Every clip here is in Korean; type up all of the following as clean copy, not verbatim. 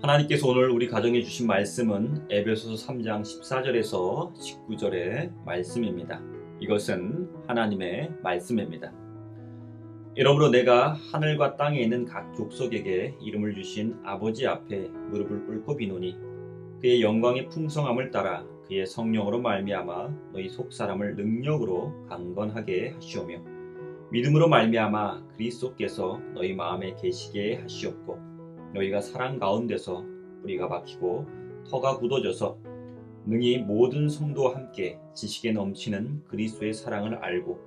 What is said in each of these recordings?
하나님께서 오늘 우리 가정에 주신 말씀은 에베소서 3장 14절에서 19절의 말씀입니다. 이것은 하나님의 말씀입니다. 이러므로 내가 하늘과 땅에 있는 각 족속에게 이름을 주신 아버지 앞에 무릎을 꿇고 비노니 그의 영광의 풍성함을 따라 그의 성령으로 말미암아 너희 속사람을 능력으로 강건하게 하시오며 믿음으로 말미암아 그리스도께서 너희 마음에 계시게 하시옵고 너희가 사랑 가운데서 뿌리가 박히고 터가 굳어져서 능히 모든 성도와 함께 지식에 넘치는 그리스도의 사랑을 알고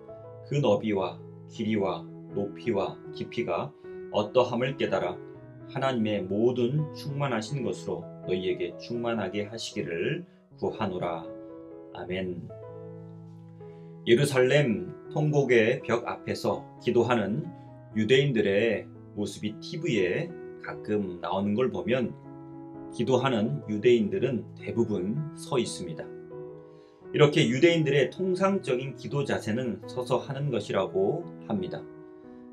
그 너비와 길이와 높이와 깊이가 어떠함을 깨달아 하나님의 모든 충만하신 것으로 너희에게 충만하게 하시기를 구하노라. 아멘. 예루살렘 통곡의 벽 앞에서 기도하는 유대인들의 모습이 TV에 가끔 나오는 걸 보면 기도하는 유대인들은 대부분 서 있습니다. 이렇게 유대인들의 통상적인 기도 자세는 서서 하는 것이라고 합니다.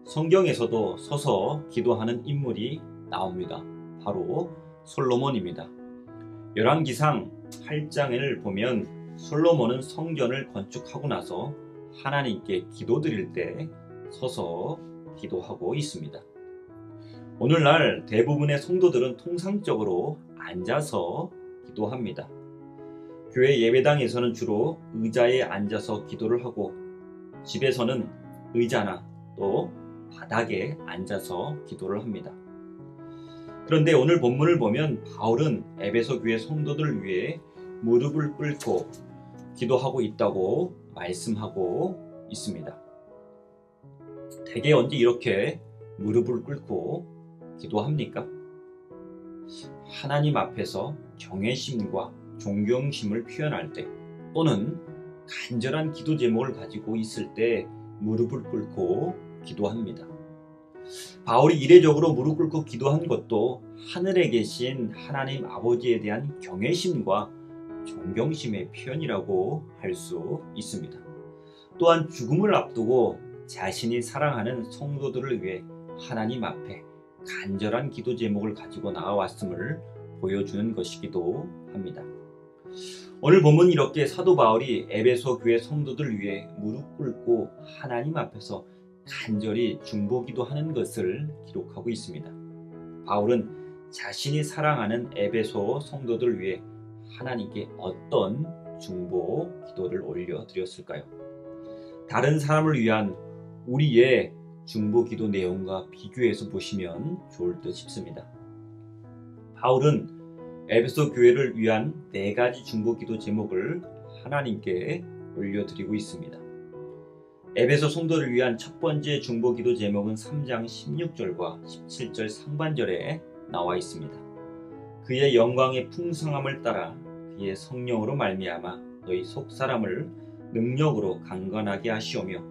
성경에서도 서서 기도하는 인물이 나옵니다. 바로 솔로몬입니다. 열왕기상 8장을 보면 솔로몬은 성전을 건축하고 나서 하나님께 기도드릴 때 서서 기도하고 있습니다. 오늘날 대부분의 성도들은 통상적으로 앉아서 기도합니다. 교회 예배당에서는 주로 의자에 앉아서 기도를 하고 집에서는 의자나 또 바닥에 앉아서 기도를 합니다. 그런데 오늘 본문을 보면 바울은 에베소 교회 성도들을 위해 무릎을 꿇고 기도하고 있다고 말씀하고 있습니다. 대개 언제 이렇게 무릎을 꿇고 기도합니까? 하나님 앞에서 경외심과 존경심을 표현할 때 또는 간절한 기도 제목을 가지고 있을 때 무릎을 꿇고 기도합니다. 바울이 이례적으로 무릎 꿇고 기도한 것도 하늘에 계신 하나님 아버지에 대한 경외심과 존경심의 표현이라고 할 수 있습니다. 또한 죽음을 앞두고 자신이 사랑하는 성도들을 위해 하나님 앞에 간절한 기도 제목을 가지고 나아왔음을 보여주는 것이기도 합니다. 오늘 본문 이렇게 사도 바울이 에베소 교회 성도들을 위해 무릎 꿇고 하나님 앞에서 간절히 중보기도하는 것을 기록하고 있습니다. 바울은 자신이 사랑하는 에베소 성도들을 위해 하나님께 어떤 중보 기도를 올려드렸을까요? 다른 사람을 위한 우리의 중보 기도 내용과 비교해서 보시면 좋을 듯 싶습니다. 바울은 에베소 교회를 위한 4가지 중보 기도 제목을 하나님께 올려드리고 있습니다. 에베소 성도를 위한 첫 번째 중보 기도 제목은 3장 16절과 17절 상반절에 나와 있습니다. 그의 영광의 풍성함을 따라 그의 성령으로 말미암아 너희 속사람을 능력으로 강건하게 하시오며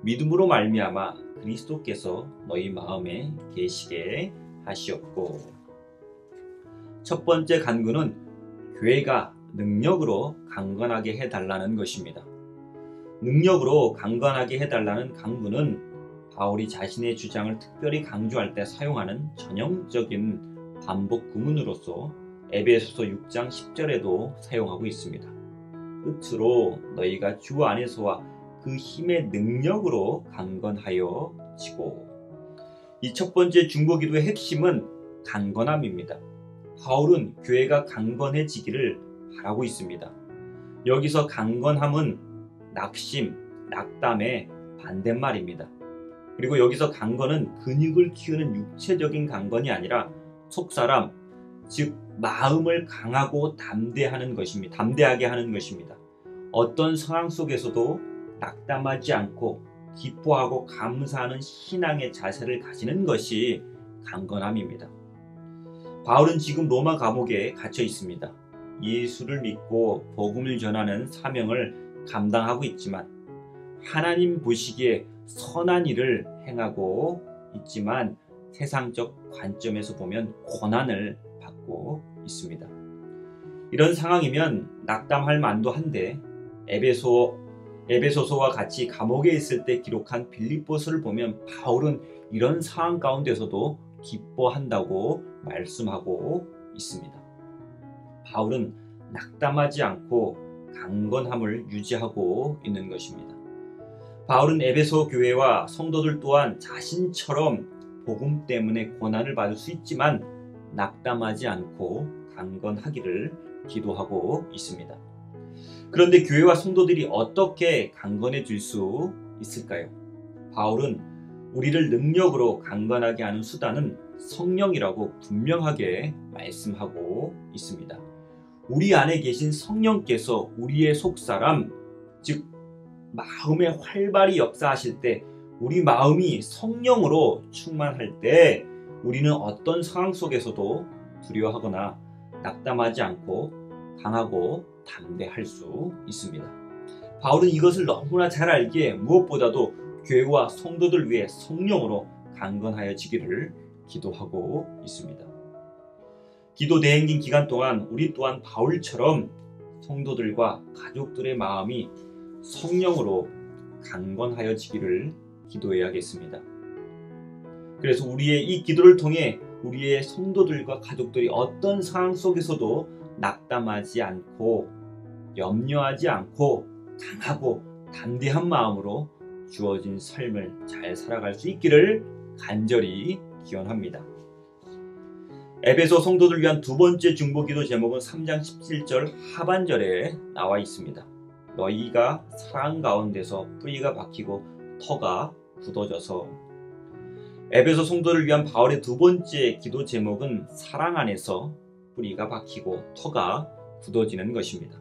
믿음으로 말미암아 그리스도께서 너희 마음에 계시게 하시옵고. 첫 번째 간구는 교회가 능력으로 강건하게 해달라는 것입니다. 능력으로 강건하게 해달라는 간구는 바울이 자신의 주장을 특별히 강조할 때 사용하는 전형적인 반복 구문으로서 에베소서 6장 10절에도 사용하고 있습니다. 끝으로 너희가 주 안에서와 그 힘의 능력으로 강건하여 지고. 이 첫 번째 중보 기도의 핵심은 강건함입니다. 바울은 교회가 강건해지기를 바라고 있습니다. 여기서 강건함은 낙심, 낙담의 반대말입니다. 그리고 여기서 강건은 근육을 키우는 육체적인 강건이 아니라 속사람, 즉 마음을 강하고 담대하게 하는 것입니다. 어떤 상황 속에서도 낙담하지 않고 기뻐하고 감사하는 신앙의 자세를 가지는 것이 강건함입니다. 바울은 지금 로마 감옥에 갇혀 있습니다. 예수를 믿고 복음을 전하는 사명을 감당하고 있지만 하나님 보시기에 선한 일을 행하고 있지만 세상적 관점에서 보면 고난을 받고 있습니다. 이런 상황이면 낙담할 만도 한데 에베소서와 같이 감옥에 있을 때 기록한 빌립보서를 보면 바울은 이런 상황 가운데서도 기뻐한다고 말씀하고 있습니다. 바울은 낙담하지 않고 강건함을 유지하고 있는 것입니다. 바울은 에베소 교회와 성도들 또한 자신처럼 복음 때문에 고난을 받을 수 있지만 낙담하지 않고 강건하기를 기도하고 있습니다. 그런데 교회와 성도들이 어떻게 강건해질 수 있을까요? 바울은 우리를 능력으로 강건하게 하는 수단은 성령이라고 분명하게 말씀하고 있습니다. 우리 안에 계신 성령께서 우리의 속사람, 즉 마음에 활발히 역사하실 때, 우리 마음이 성령으로 충만할 때 우리는 어떤 상황 속에서도 두려워하거나 낙담하지 않고 강하고 담대할 수 있습니다. 바울은 이것을 너무나 잘 알기에 무엇보다도 교회와 성도들 위해 성령으로 강건하여지기를 기도하고 있습니다. 기도 대행진 기간 동안 우리 또한 바울처럼 성도들과 가족들의 마음이 성령으로 강건하여지기를 기도해야겠습니다. 그래서 우리의 이 기도를 통해 우리의 성도들과 가족들이 어떤 상황 속에서도 낙담하지 않고 염려하지 않고 강하고 담대한 마음으로 주어진 삶을 잘 살아갈 수 있기를 간절히 기원합니다. 에베소 성도들 위한 두 번째 중보기도 제목은 3장 17절 하반절에 나와 있습니다. 너희가 사랑 가운데서 뿌리가 박히고 터가 굳어져서. 에베소 성도를 위한 바울의 두 번째 기도 제목은 사랑 안에서 뿌리가 박히고 터가 굳어지는 것입니다.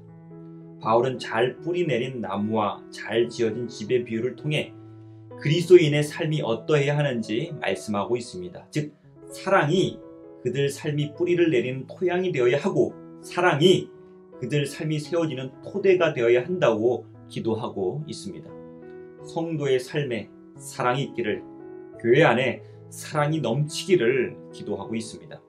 바울은 잘 뿌리 내린 나무와 잘 지어진 집의 비유를 통해 그리스도인의 삶이 어떠해야 하는지 말씀하고 있습니다. 즉 사랑이 그들 삶이 뿌리를 내리는 토양이 되어야 하고 사랑이 그들 삶이 세워지는 토대가 되어야 한다고 기도하고 있습니다. 성도의 삶에 사랑이 있기를, 교회 안에 사랑이 넘치기를 기도하고 있습니다.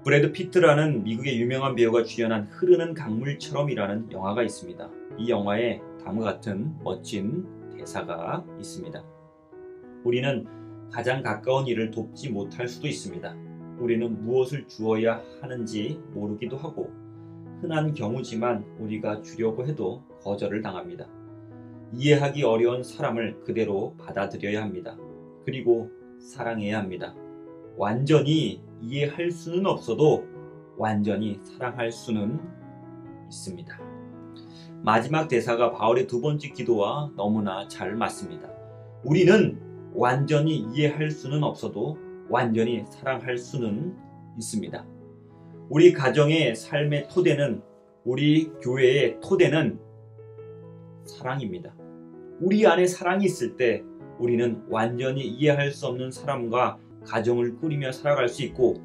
브래드 피트라는 미국의 유명한 배우가 주연한 흐르는 강물처럼이라는 영화가 있습니다. 이 영화에 다음과 같은 멋진 대사가 있습니다. 우리는 가장 가까운 이를 돕지 못할 수도 있습니다. 우리는 무엇을 주어야 하는지 모르기도 하고 흔한 경우지만 우리가 주려고 해도 거절을 당합니다. 이해하기 어려운 사람을 그대로 받아들여야 합니다. 그리고 사랑해야 합니다. 완전히 이해할 수는 없어도 완전히 사랑할 수는 있습니다. 마지막 대사가 바울의 두 번째 기도와 너무나 잘 맞습니다. 우리는 완전히 이해할 수는 없어도 완전히 사랑할 수는 있습니다. 우리 가정의 삶의 토대는, 우리 교회의 토대는 사랑입니다. 우리 안에 사랑이 있을 때 우리는 완전히 이해할 수 없는 사람과 가정을 꾸리며 살아갈 수 있고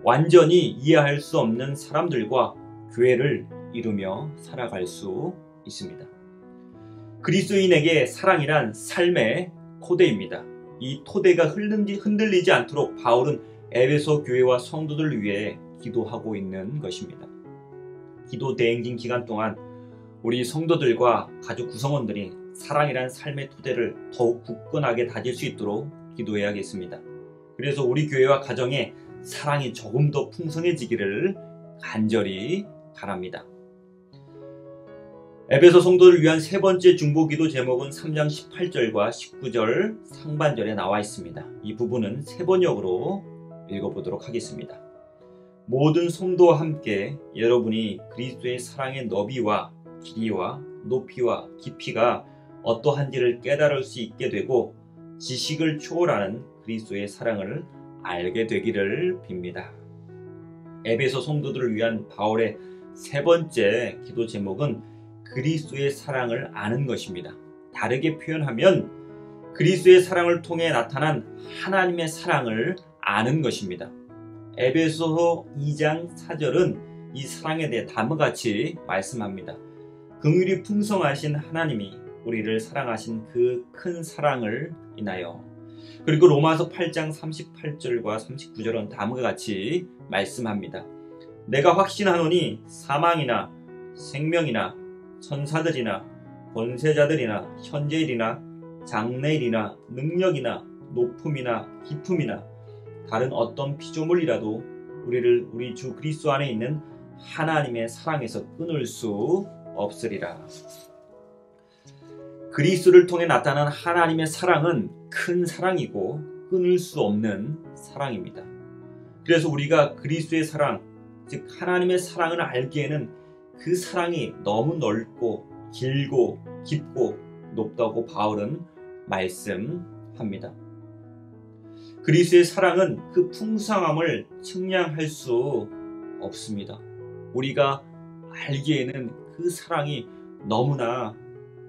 완전히 이해할 수 없는 사람들과 교회를 이루며 살아갈 수 있습니다. 그리스도인에게 사랑이란 삶의 토대입니다. 이 토대가 흔들리지 않도록 바울은 에베소 교회와 성도들을 위해 기도하고 있는 것입니다. 기도 대행진 기간 동안 우리 성도들과 가족 구성원들이 사랑이란 삶의 토대를 더욱 굳건하게 다질 수 있도록 기도해야겠습니다. 그래서 우리 교회와 가정에 사랑이 조금 더 풍성해지기를 간절히 바랍니다. 에베소 성도를 위한 세 번째 중보기도 제목은 3장 18절과 19절 상반절에 나와 있습니다. 이 부분은 세 번역으로 읽어보도록 하겠습니다. 모든 성도와 함께 여러분이 그리스도의 사랑의 너비와 길이와 높이와 깊이가 어떠한지를 깨달을 수 있게 되고 지식을 초월하는 그리스도의 사랑을 알게 되기를 빕니다. 에베소 성도들을 위한 바울의 세 번째 기도 제목은 그리스도의 사랑을 아는 것입니다. 다르게 표현하면 그리스도의 사랑을 통해 나타난 하나님의 사랑을 아는 것입니다. 에베소서 2장 4절은 이 사랑에 대해 다음과 같이 말씀합니다. 긍휼이 풍성하신 하나님이 우리를 사랑하신 그 큰 사랑을 인하여. 그리고 로마서 8장 38절과 39절은 다음과 같이 말씀합니다. 내가 확신하노니 사망이나 생명이나 천사들이나 권세자들이나 현재일이나 장래일이나 능력이나 높음이나 깊음이나 다른 어떤 피조물이라도 우리 주 그리스도 안에 있는 하나님의 사랑에서 끊을 수 없으리라. 그리스도를 통해 나타난 하나님의 사랑은 큰 사랑이고 끊을 수 없는 사랑입니다. 그래서 우리가 그리스도의 사랑, 즉 하나님의 사랑을 알기에는 그 사랑이 너무 넓고 길고 깊고 높다고 바울은 말씀합니다. 그리스도의 사랑은 그 풍성함을 측량할 수 없습니다. 우리가 알기에는 그 사랑이 너무나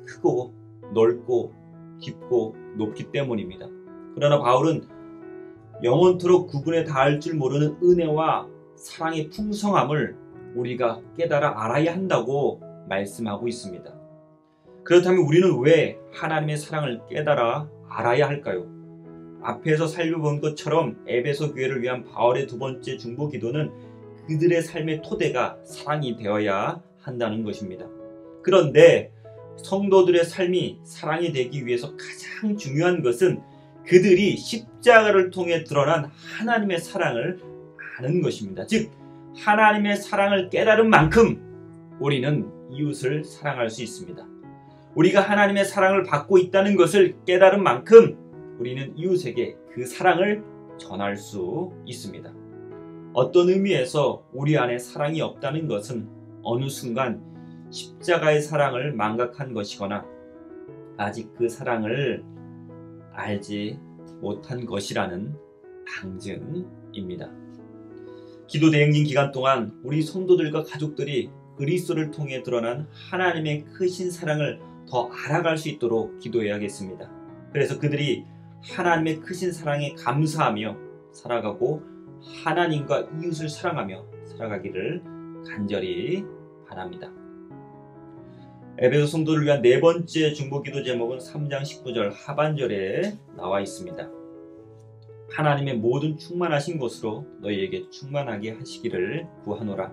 크고 넓고 깊고 높기 때문입니다. 그러나 바울은 영원토록 구분에 닿을 줄 모르는 은혜와 사랑의 풍성함을 우리가 깨달아 알아야 한다고 말씀하고 있습니다. 그렇다면 우리는 왜 하나님의 사랑을 깨달아 알아야 할까요? 앞에서 살펴본 것처럼 에베소 교회를 위한 바울의 두 번째 중보 기도는 그들의 삶의 토대가 사랑이 되어야 한다는 것입니다. 그런데 성도들의 삶이 사랑이 되기 위해서 가장 중요한 것은 그들이 십자가를 통해 드러난 하나님의 사랑을 아는 것입니다. 즉 하나님의 사랑을 깨달은 만큼 우리는 이웃을 사랑할 수 있습니다. 우리가 하나님의 사랑을 받고 있다는 것을 깨달은 만큼 우리는 이웃에게 그 사랑을 전할 수 있습니다. 어떤 의미에서 우리 안에 사랑이 없다는 것은 어느 순간 십자가의 사랑을 망각한 것이거나 아직 그 사랑을 알지 못한 것이라는 방증입니다. 기도 대행진 기간 동안 우리 성도들과 가족들이 그리스도를 통해 드러난 하나님의 크신 사랑을 더 알아갈 수 있도록 기도해야겠습니다. 그래서 그들이 하나님의 크신 사랑에 감사하며 살아가고 하나님과 이웃을 사랑하며 살아가기를 간절히 바랍니다. 에베소 성도를 위한 네 번째 중보기도 제목은 3장 19절 하반절에 나와 있습니다. 하나님의 모든 충만하신 것으로 너희에게 충만하게 하시기를 구하노라.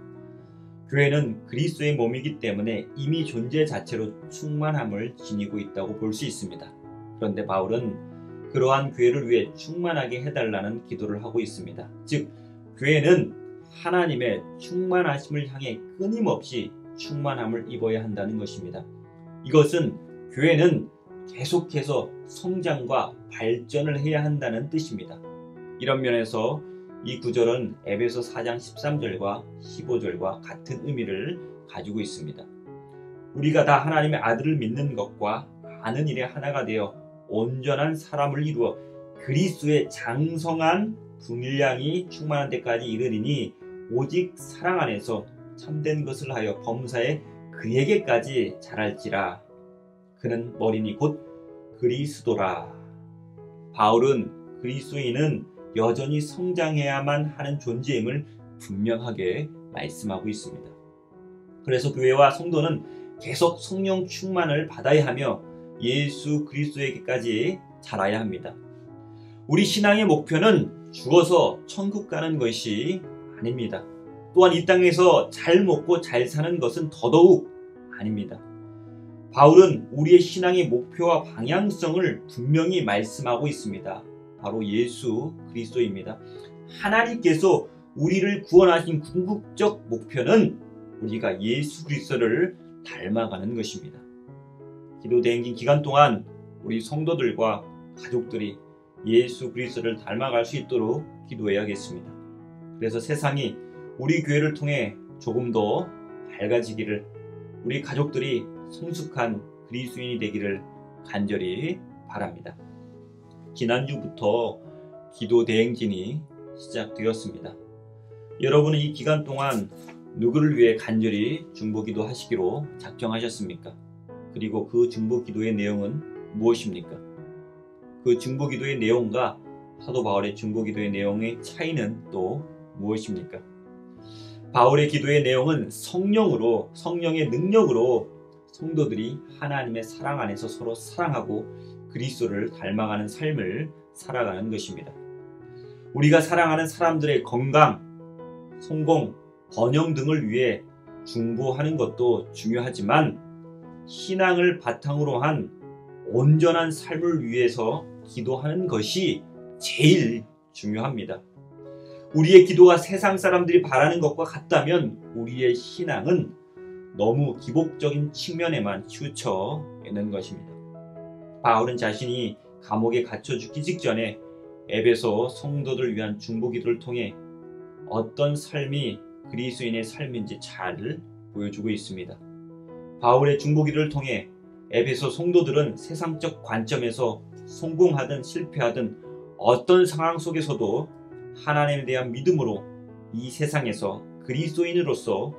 교회는 그리스도의 몸이기 때문에 이미 존재 자체로 충만함을 지니고 있다고 볼 수 있습니다. 그런데 바울은 그러한 교회를 위해 충만하게 해달라는 기도를 하고 있습니다. 즉 교회는 하나님의 충만하심을 향해 끊임없이 충만함을 입어야 한다는 것입니다. 이것은 교회는 계속해서 성장과 발전을 해야 한다는 뜻입니다. 이런 면에서 이 구절은 에베소 4장 13절과 15절과 같은 의미를 가지고 있습니다. 우리가 다 하나님의 아들을 믿는 것과 아는 일에 하나가 되어 온전한 사람을 이루어 그리스도의 장성한 분량이 충만한 데까지 이르리니 오직 사랑 안에서 참된 것을 하여 범사에 그에게까지 자랄지라. 그는 머리니 곧 그리스도라. 바울은 그리스도인은 여전히 성장해야만 하는 존재임을 분명하게 말씀하고 있습니다. 그래서 교회와 성도는 계속 성령 충만을 받아야 하며 예수 그리스도에게까지 자라야 합니다. 우리 신앙의 목표는 죽어서 천국 가는 것이 아닙니다. 또한 이 땅에서 잘 먹고 잘 사는 것은 더더욱 아닙니다. 바울은 우리의 신앙의 목표와 방향성을 분명히 말씀하고 있습니다. 바로 예수 그리스도입니다. 하나님께서 우리를 구원하신 궁극적 목표는 우리가 예수 그리스도를 닮아가는 것입니다. 기도 대행진 기간 동안 우리 성도들과 가족들이 예수 그리스도를 닮아갈 수 있도록 기도해야겠습니다. 그래서 세상이 우리 교회를 통해 조금 더 밝아지기를, 우리 가족들이 성숙한 그리스도인이 되기를 간절히 바랍니다. 지난주부터 기도 대행진이 시작되었습니다. 여러분은 이 기간 동안 누구를 위해 간절히 중보기도 하시기로 작정하셨습니까? 그리고 그 중보기도의 내용은 무엇입니까? 그 중보기도의 내용과 사도 바울의 중보기도의 내용의 차이는 또 무엇입니까? 바울의 기도의 내용은 성령의 능력으로 성도들이 하나님의 사랑 안에서 서로 사랑하고 그리스도를 닮아가는 삶을 살아가는 것입니다. 우리가 사랑하는 사람들의 건강, 성공, 번영 등을 위해 중보하는 것도 중요하지만 신앙을 바탕으로 한 온전한 삶을 위해서 기도하는 것이 제일 중요합니다. 우리의 기도가 세상 사람들이 바라는 것과 같다면 우리의 신앙은 너무 기복적인 측면에만 치우쳐 있는 것입니다. 바울은 자신이 감옥에 갇혀 죽기 직전에 에베소 성도들을 위한 중보기도를 통해 어떤 삶이 그리스도인의 삶인지 잘 보여주고 있습니다. 바울의 중보기도를 통해 에베소 성도들은 세상적 관점에서 성공하든 실패하든 어떤 상황 속에서도 하나님에 대한 믿음으로 이 세상에서 그리스도인으로서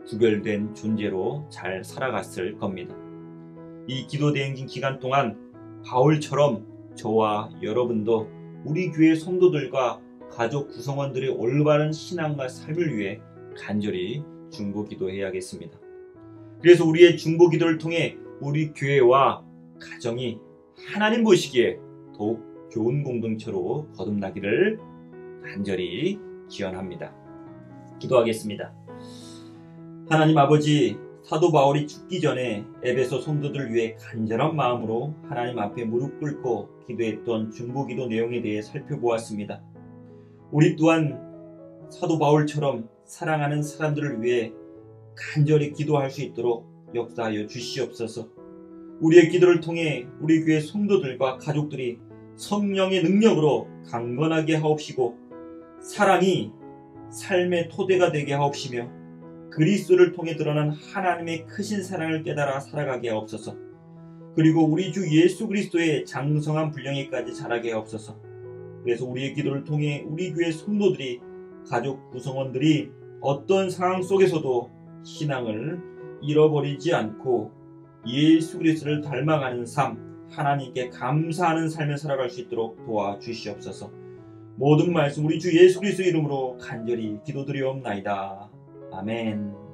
구별된 존재로 잘 살아갔을 겁니다. 이 기도 대행진 기간 동안 바울처럼 저와 여러분도 우리 교회 성도들과 가족 구성원들의 올바른 신앙과 삶을 위해 간절히 중보기도해야겠습니다. 그래서 우리의 중보기도를 통해 우리 교회와 가정이 하나님 보시기에 더욱 좋은 공동체로 거듭나기를 간절히 기원합니다. 기도하겠습니다. 하나님 아버지, 사도 바울이 죽기 전에 에베소 성도들을 위해 간절한 마음으로 하나님 앞에 무릎 꿇고 기도했던 중보기도 내용에 대해 살펴보았습니다. 우리 또한 사도 바울처럼 사랑하는 사람들을 위해 간절히 기도할 수 있도록 역사하여 주시옵소서. 우리의 기도를 통해 우리 교회 성도들과 가족들이 성령의 능력으로 강건하게 하옵시고 사랑이 삶의 토대가 되게 하옵시며 그리스도를 통해 드러난 하나님의 크신 사랑을 깨달아 살아가게 하옵소서. 그리고 우리 주 예수 그리스도의 장성한 분량에까지 자라게 하옵소서. 그래서 우리의 기도를 통해 우리 교회 성도들이 가족 구성원들이 어떤 상황 속에서도 신앙을 잃어버리지 않고 예수 그리스도를 닮아가는 삶, 하나님께 감사하는 삶을 살아갈 수 있도록 도와주시옵소서. 모든 말씀 우리 주 예수 그리스도 이름으로 간절히 기도드리옵나이다. 아멘.